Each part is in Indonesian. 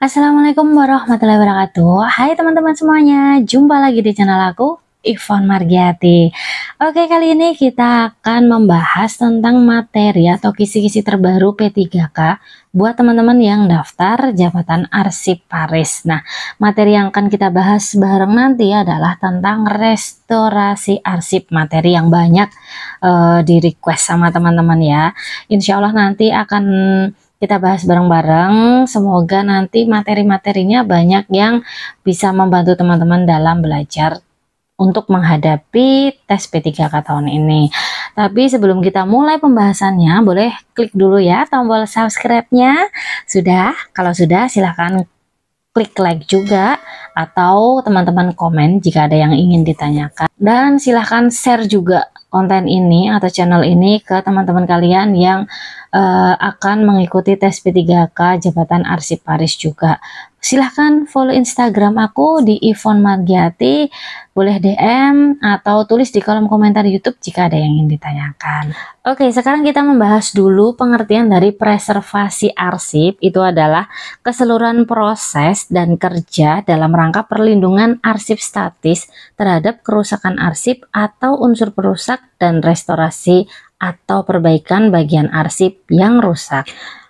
Assalamualaikum warahmatullahi wabarakatuh. Hai teman-teman semuanya, jumpa lagi di channel aku, Ivon Margiati. Oke, kali ini kita akan membahas tentang materi atau kisi-kisi terbaru P3K buat teman-teman yang daftar jabatan arsiparis. Nah, materi yang akan kita bahas bareng nanti adalah tentang restorasi arsip, materi yang banyak di request sama teman-teman ya. Insya Allah nanti akan kita bahas bareng-bareng. Semoga nanti materi-materinya banyak yang bisa membantu teman-teman dalam belajar untuk menghadapi tes P3K tahun ini. Tapi sebelum kita mulai pembahasannya, boleh klik dulu ya tombol subscribe-nya. Sudah? Kalau sudah, silahkan klik like juga, atau teman-teman komen jika ada yang ingin ditanyakan. Dan silahkan share juga konten ini atau channel ini ke teman-teman kalian yang akan mengikuti tes P3K jabatan arsiparis juga. Silahkan follow Instagram aku di Ivon Margiati, boleh DM atau tulis di kolom komentar YouTube jika ada yang ingin ditanyakan. Oke, sekarang kita membahas dulu pengertian dari preservasi arsip. Itu adalah keseluruhan proses dan kerja dalam rangka perlindungan arsip statis terhadap kerusakan arsip atau unsur perusak dan restorasi atau perbaikan bagian arsip yang rusak.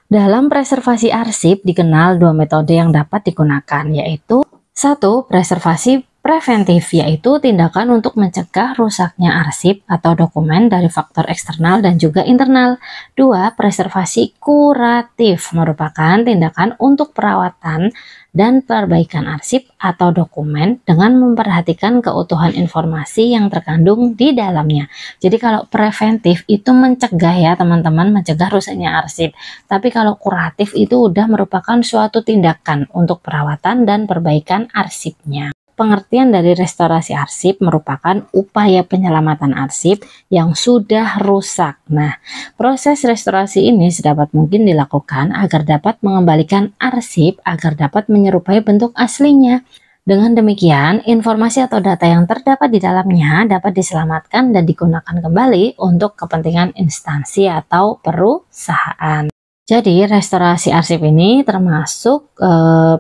Dalam preservasi arsip dikenal dua metode yang dapat digunakan, yaitu satu, preservasi preventif, yaitu tindakan untuk mencegah rusaknya arsip atau dokumen dari faktor eksternal dan juga internal. Dua, preservasi kuratif, merupakan tindakan untuk perawatan dan perbaikan arsip atau dokumen dengan memperhatikan keutuhan informasi yang terkandung di dalamnya. Jadi kalau preventif itu mencegah ya teman-teman, mencegah rusaknya arsip. Tapi kalau kuratif itu udah merupakan suatu tindakan untuk perawatan dan perbaikan arsipnya. Pengertian dari restorasi arsip merupakan upaya penyelamatan arsip yang sudah rusak. Nah, proses restorasi ini sedapat mungkin dilakukan agar dapat mengembalikan arsip agar dapat menyerupai bentuk aslinya. Dengan demikian, informasi atau data yang terdapat di dalamnya dapat diselamatkan dan digunakan kembali untuk kepentingan instansi atau perusahaan. Jadi restorasi arsip ini termasuk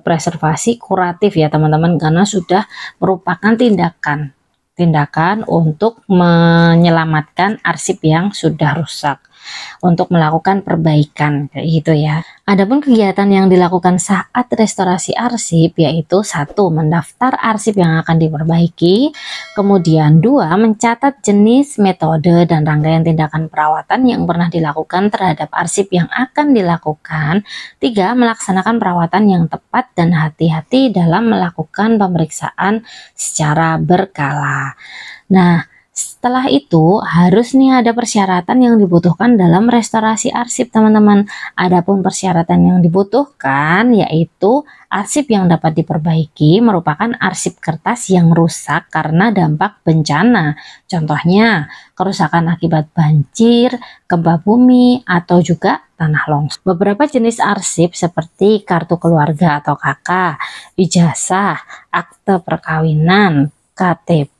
preservasi kuratif ya teman-teman, karena sudah merupakan tindakan untuk menyelamatkan arsip yang sudah rusak, untuk melakukan perbaikan kayak gitu ya. Adapun kegiatan yang dilakukan saat restorasi arsip yaitu satu, mendaftar arsip yang akan diperbaiki, kemudian dua, mencatat jenis, metode, dan rangkaian tindakan perawatan yang pernah dilakukan terhadap arsip yang akan dilakukan, tiga, melaksanakan perawatan yang tepat dan hati-hati dalam melakukan pemeriksaan secara berkala. Nah, setelah itu harus nih ada persyaratan yang dibutuhkan dalam restorasi arsip teman-teman. Adapun persyaratan yang dibutuhkan yaitu arsip yang dapat diperbaiki merupakan arsip kertas yang rusak karena dampak bencana. Contohnya kerusakan akibat banjir, gempa bumi, atau juga tanah longsor. Beberapa jenis arsip seperti kartu keluarga atau KK, ijazah, akte perkawinan, KTP,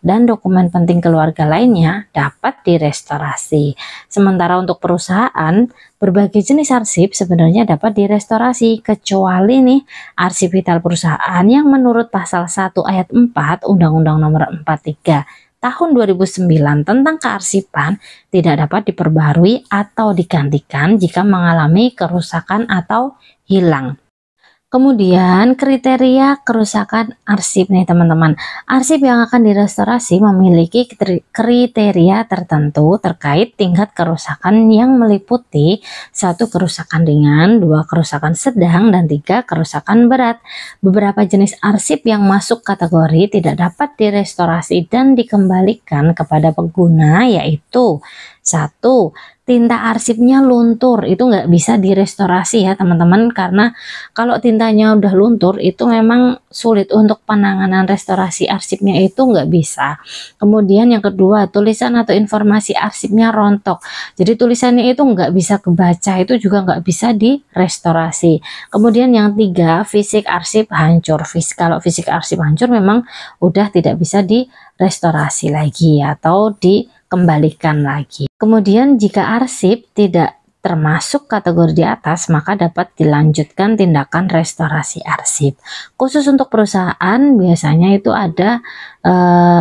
dan dokumen penting keluarga lainnya dapat direstorasi. Sementara untuk perusahaan, berbagai jenis arsip sebenarnya dapat direstorasi kecuali nih arsip vital perusahaan yang menurut pasal 1 ayat 4 Undang-Undang Nomor 43 Tahun 2009 tentang kearsipan tidak dapat diperbarui atau digantikan jika mengalami kerusakan atau hilang. Kemudian kriteria kerusakan arsip nih teman-teman. Arsip yang akan direstorasi memiliki kriteria tertentu terkait tingkat kerusakan yang meliputi satu, kerusakan ringan, dua, kerusakan sedang, dan tiga, kerusakan berat. Beberapa jenis arsip yang masuk kategori tidak dapat direstorasi dan dikembalikan kepada pengguna yaitu satu, tinta arsipnya luntur, itu nggak bisa direstorasi ya teman-teman, karena kalau tintanya udah luntur itu memang sulit untuk penanganan restorasi arsipnya, itu nggak bisa. Kemudian yang kedua, tulisan atau informasi arsipnya rontok, jadi tulisannya itu nggak bisa kebaca, itu juga nggak bisa direstorasi. Kemudian yang tiga, fisik arsip hancur. Kalau fisik arsip hancur memang udah tidak bisa direstorasi lagi atau dikembalikan lagi. Kemudian jika arsip tidak termasuk kategori di atas, maka dapat dilanjutkan tindakan restorasi arsip. Khusus untuk perusahaan biasanya itu ada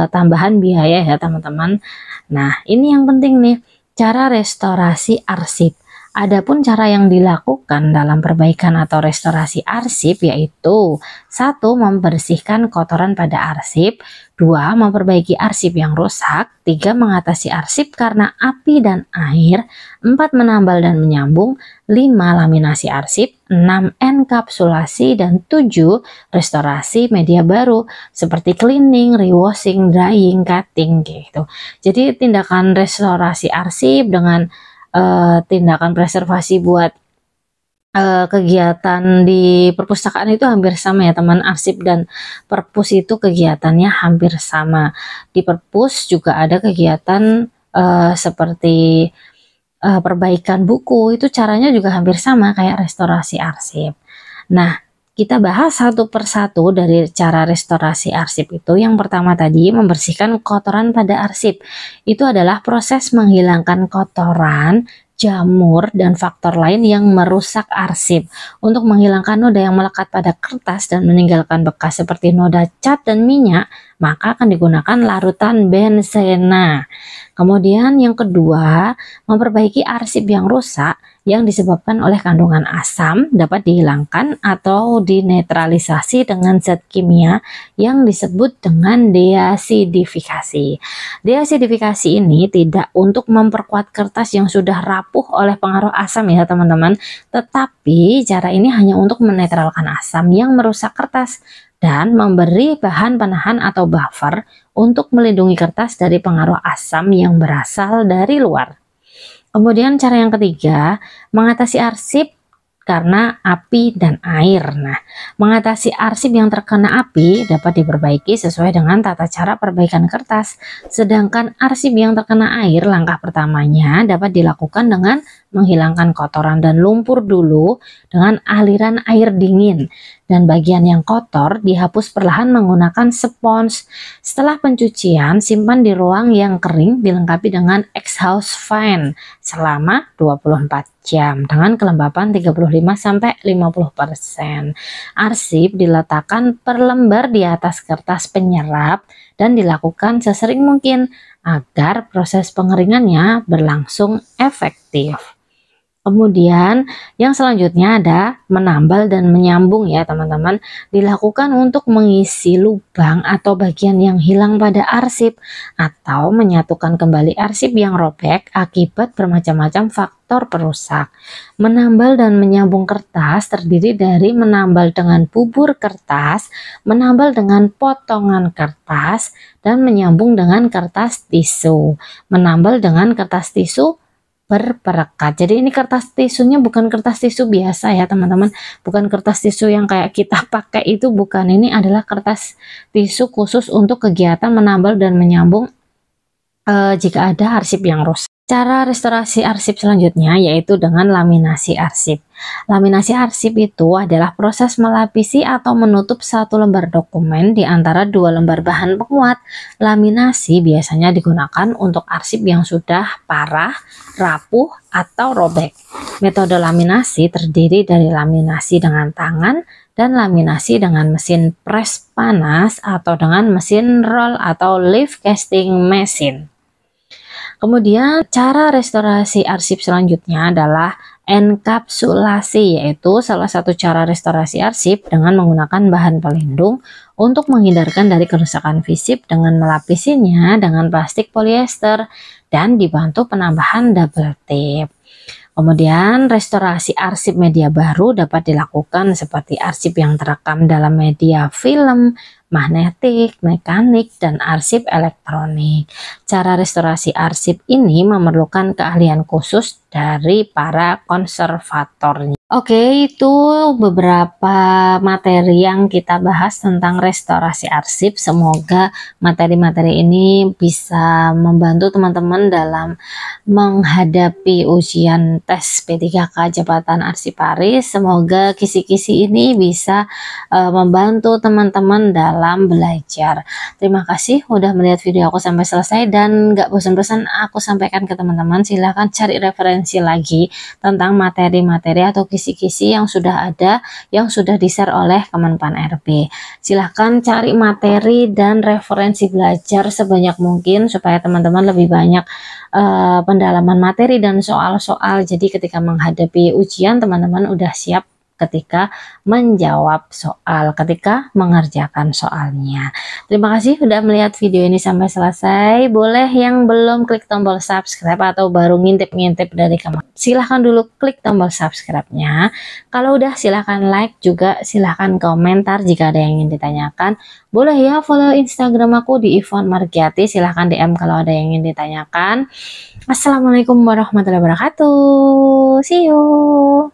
tambahan biaya ya teman-teman. Nah, ini yang penting nih, cara restorasi arsip. Adapun cara yang dilakukan dalam perbaikan atau restorasi arsip yaitu: 1. Membersihkan kotoran pada arsip. 2. Memperbaiki arsip yang rusak. 3. Mengatasi arsip karena api dan air. 4. Menambal dan menyambung. 5. Laminasi arsip. 6. Enkapsulasi. Dan 7. Restorasi media baru seperti cleaning, rewashing, drying, cutting gitu. Jadi tindakan restorasi arsip dengan tindakan preservasi buat kegiatan di perpustakaan itu hampir sama ya teman. Arsip dan perpus itu kegiatannya hampir sama. Di perpus juga ada kegiatan seperti perbaikan buku, itu caranya juga hampir sama kayak restorasi arsip. Nah, kita bahas satu persatu dari cara restorasi arsip itu. Yang pertama tadi, membersihkan kotoran pada arsip. Itu adalah proses menghilangkan kotoran, jamur, dan faktor lain yang merusak arsip. Untuk menghilangkan noda yang melekat pada kertas dan meninggalkan bekas seperti noda cat dan minyak, maka akan digunakan larutan bensena. Kemudian yang kedua, memperbaiki arsip yang rusak yang disebabkan oleh kandungan asam dapat dihilangkan atau dinetralisasi dengan zat kimia yang disebut dengan deasidifikasi. Deasidifikasi ini tidak untuk memperkuat kertas yang sudah rapuh oleh pengaruh asam ya teman-teman, tetapi cara ini hanya untuk menetralkan asam yang merusak kertas dan memberi bahan penahan atau buffer untuk melindungi kertas dari pengaruh asam yang berasal dari luar. Kemudian cara yang ketiga, mengatasi arsip karena api dan air. Nah, mengatasi arsip yang terkena api dapat diperbaiki sesuai dengan tata cara perbaikan kertas. Sedangkan arsip yang terkena air, langkah pertamanya dapat dilakukan dengan menghilangkan kotoran dan lumpur dulu dengan aliran air dingin. Dan bagian yang kotor dihapus perlahan menggunakan spons. Setelah pencucian, simpan di ruang yang kering dilengkapi dengan exhaust fan selama 24 jam dengan kelembapan 35-50%. Arsip diletakkan per lembar di atas kertas penyerap dan dilakukan sesering mungkin agar proses pengeringannya berlangsung efektif. Kemudian yang selanjutnya ada menambal dan menyambung ya teman-teman. Dilakukan untuk mengisi lubang atau bagian yang hilang pada arsip atau menyatukan kembali arsip yang robek akibat bermacam-macam faktor perusak. Menambal dan menyambung kertas terdiri dari menambal dengan bubur kertas, menambal dengan potongan kertas, dan menyambung dengan kertas tisu. Menambal dengan kertas tisu berperekat. Jadi ini kertas tisunya bukan kertas tisu biasa ya teman-teman, bukan kertas tisu yang kayak kita pakai itu, bukan. Ini adalah kertas tisu khusus untuk kegiatan menambal dan menyambung jika ada arsip yang rusak. Cara restorasi arsip selanjutnya yaitu dengan laminasi arsip. Laminasi arsip itu adalah proses melapisi atau menutup satu lembar dokumen di antara dua lembar bahan penguat. Laminasi biasanya digunakan untuk arsip yang sudah parah, rapuh, atau robek. Metode laminasi terdiri dari laminasi dengan tangan dan laminasi dengan mesin press panas atau dengan mesin roll atau lift casting machine. Kemudian cara restorasi arsip selanjutnya adalah enkapsulasi, yaitu salah satu cara restorasi arsip dengan menggunakan bahan pelindung untuk menghindarkan dari kerusakan fisik dengan melapisinya dengan plastik polyester dan dibantu penambahan double tape. Kemudian restorasi arsip media baru dapat dilakukan seperti arsip yang terekam dalam media film, magnetik, mekanik, dan arsip elektronik. Cara restorasi arsip ini memerlukan keahlian khusus dari para konservatornya. Oke, itu beberapa materi yang kita bahas tentang restorasi arsip. Semoga materi-materi ini bisa membantu teman-teman dalam menghadapi ujian tes P3K Jabatan Arsiparis. Semoga kisi-kisi ini bisa membantu teman-teman dalam dalam belajar. Terima kasih udah melihat video aku sampai selesai, dan gak bosan-bosan aku sampaikan ke teman-teman, silahkan cari referensi lagi tentang materi-materi atau kisi-kisi yang sudah ada, yang sudah di-share oleh Kemenpan RB. Silahkan cari materi dan referensi belajar sebanyak mungkin supaya teman-teman lebih banyak pendalaman materi dan soal-soal. Jadi ketika menghadapi ujian, teman-teman udah siap ketika menjawab soal, ketika mengerjakan soalnya. Terima kasih sudah melihat video ini sampai selesai. Boleh yang belum klik tombol subscribe atau baru ngintip-ngintip dari kemarin, silahkan dulu klik tombol subscribe-nya. Kalau udah silahkan like, juga silahkan komentar jika ada yang ingin ditanyakan. Boleh ya follow Instagram aku di Ivonne Margiati, silahkan DM kalau ada yang ingin ditanyakan. Assalamualaikum warahmatullahi wabarakatuh. See you.